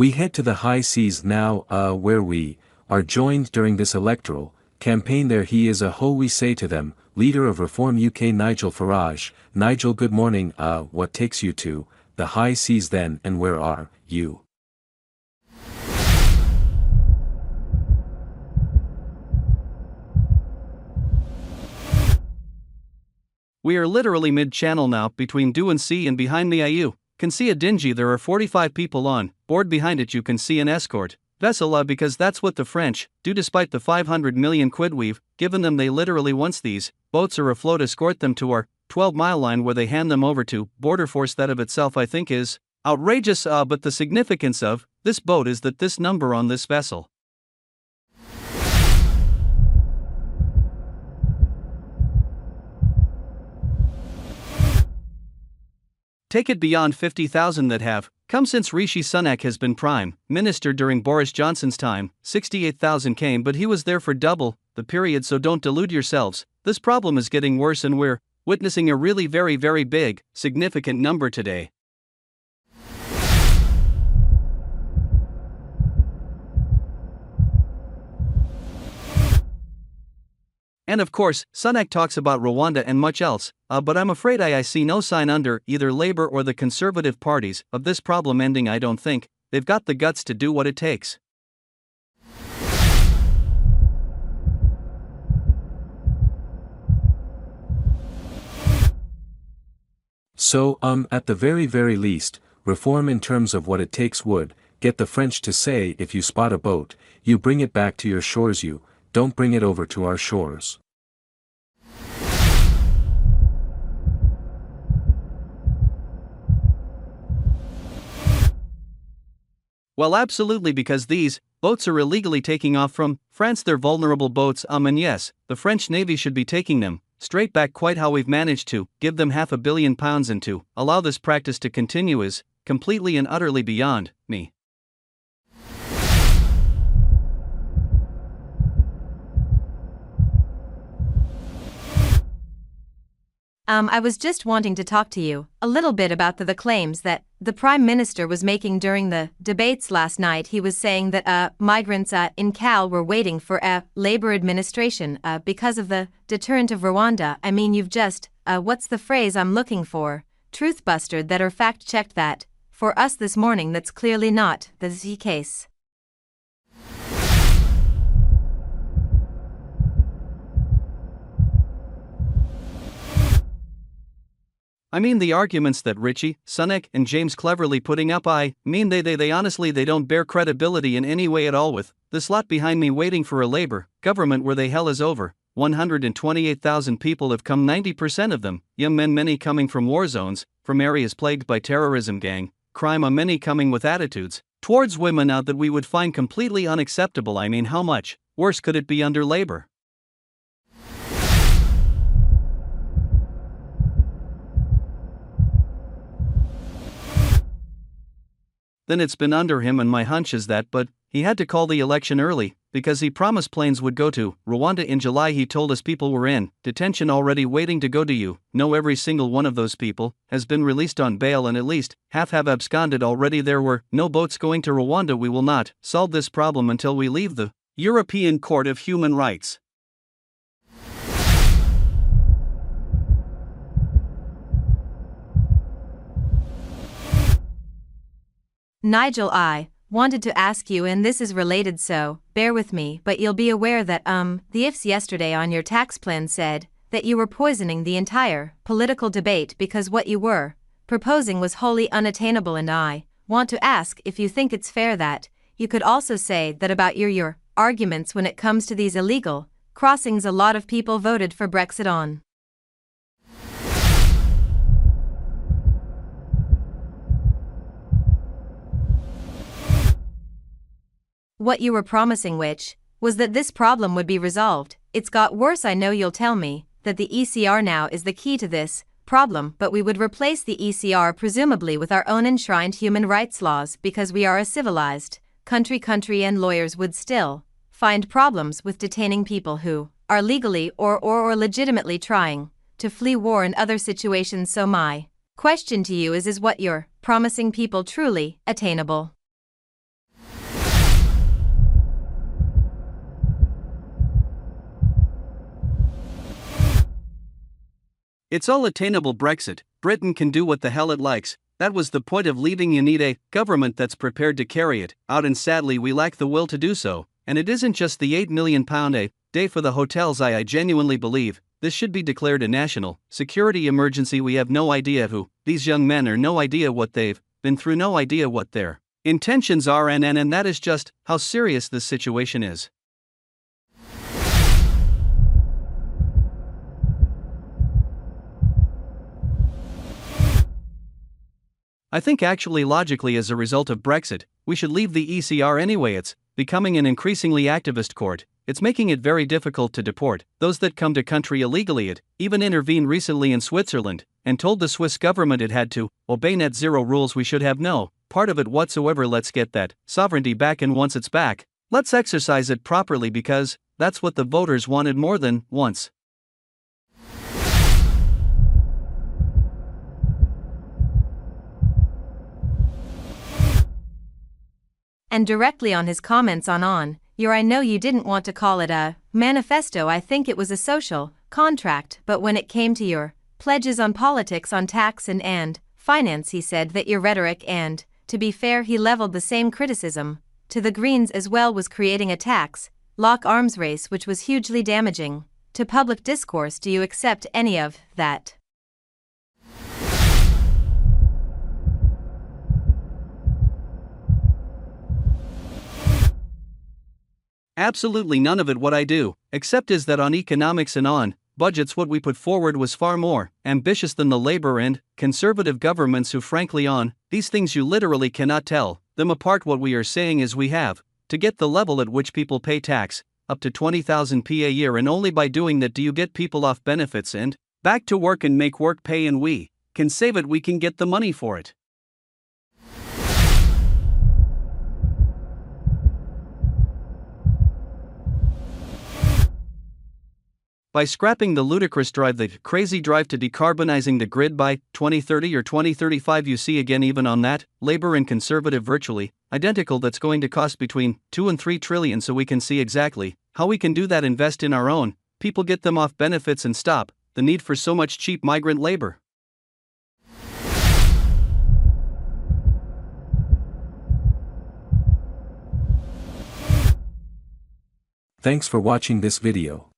We head to the high seas now, where we are joined during this electoral campaign. There he is, we say to them, leader of Reform UK Nigel Farage. Nigel, good morning. What takes you to the high seas then, and where are you? We are literally mid-channel now, between Do and Sea, and behind me you can see a dinghy. There are 45 people on board. Behind it you can see an escort vessel, because that's what the French do. Despite the 500 million quid we've given them, they literally, once these boats are afloat, escort them to our 12-mile line where they hand them over to border force. That of itself I think is outrageous, but the significance of this boat is that this number on this vessel. Take it beyond 50,000 that have come since Rishi Sunak has been Prime Minister. During Boris Johnson's time, 68,000 came, but he was there for double the period, so don't delude yourselves. This problem is getting worse, and we're witnessing a really very, very big, significant number today. And of course, Sunak talks about Rwanda and much else, but I'm afraid I see no sign under either Labour or the Conservative parties of this problem ending. I don't think they've got the guts to do what it takes. So, at the very, very least, reform in terms of what it takes would get the French to say, if you spot a boat, you bring it back to your shores, you don't bring it over to our shores. Well, absolutely, because these boats are illegally taking off from France. They're vulnerable boats, and yes, the French Navy should be taking them straight back. Quite how we've managed to give them £500 million and to allow this practice to continue is completely and utterly beyond me. I was just wanting to talk to you a little bit about the claims that the Prime Minister was making during the debates last night. He was saying that migrants in Cal were waiting for a Labour administration because of the deterrent of Rwanda. I mean, you've just, what's the phrase I'm looking for? Truthbustered that or fact-checked that for us this morning. That's clearly not the case. I mean, the arguments that Rishi Sunak and James cleverly putting up, I mean they honestly, they don't bear credibility in any way at all. With this lot behind me waiting for a Labour government where the hell is over 128,000 people have come, 90% of them young men, many coming from war zones, from areas plagued by terrorism, gang crime, many coming with attitudes towards women out that we would find completely unacceptable. I mean, how much worse could it be under Labour? Than it's been under him, and my hunch is that, but he had to call the election early, because he promised planes would go to Rwanda in July. He told us people were in detention already waiting to go to you. No, every single one of those people has been released on bail, and at least half have absconded already. There were no boats going to Rwanda. We will not solve this problem until we leave the European Court of Human Rights. Nigel, I wanted to ask you, and this is related, so bear with me, but you'll be aware that the ifs yesterday on your tax plan said that you were poisoning the entire political debate because what you were proposing was wholly unattainable, and I want to ask if you think it's fair that you could also say that about your arguments when it comes to these illegal crossings a lot of people voted for Brexit on. What you were promising, which was that this problem would be resolved. It's got worse. I know you'll tell me that the ECR now is the key to this problem, but we would replace the ECR presumably with our own enshrined human rights laws because we are a civilized country, and lawyers would still find problems with detaining people who are legally or legitimately trying to flee war and other situations. So my question to you is what you're promising people truly attainable? It's all attainable. Brexit, Britain can do what the hell it likes. That was the point of leaving. You need a government that's prepared to carry it out, and sadly we lack the will to do so. And it isn't just the £8 million a day for the hotels. I genuinely believe this should be declared a national security emergency. We have no idea who these young men are, no idea what they've been through, no idea what their intentions are, and that is just how serious this situation is. I think actually logically, as a result of Brexit, we should leave the ECR anyway. It's becoming an increasingly activist court. It's making it very difficult to deport those that come to country illegally. It even intervened recently in Switzerland and told the Swiss government it had to obey net zero rules. We should have no part of it whatsoever. Let's get that sovereignty back, and once it's back, let's exercise it properly, because that's what the voters wanted more than once. And directly on his comments on your I know you didn't want to call it a manifesto, I think it was a social contract, but when it came to your pledges on politics, on tax and finance, he said that your rhetoric, and, to be fair, he leveled the same criticism to the Greens as well, was creating a tax lock arms race which was hugely damaging to public discourse. Do you accept any of that? Absolutely none of it. What I do accept is that on economics and on budgets, what we put forward was far more ambitious than the Labour and Conservative governments, who frankly on these things you literally cannot tell them apart. What we are saying is we have to get the level at which people pay tax up to 20,000 a year, and only by doing that do you get people off benefits and back to work and make work pay, and we can save it, we can get the money for it. By scrapping the ludicrous drive, the crazy drive to decarbonizing the grid by 2030 or 2035, you see again, even on that, Labour and Conservative virtually identical, that's going to cost between 2 and 3 trillion. So we can see exactly how we can do that: invest in our own people, get them off benefits, and stop the need for so much cheap migrant labor. Thanks for watching this video.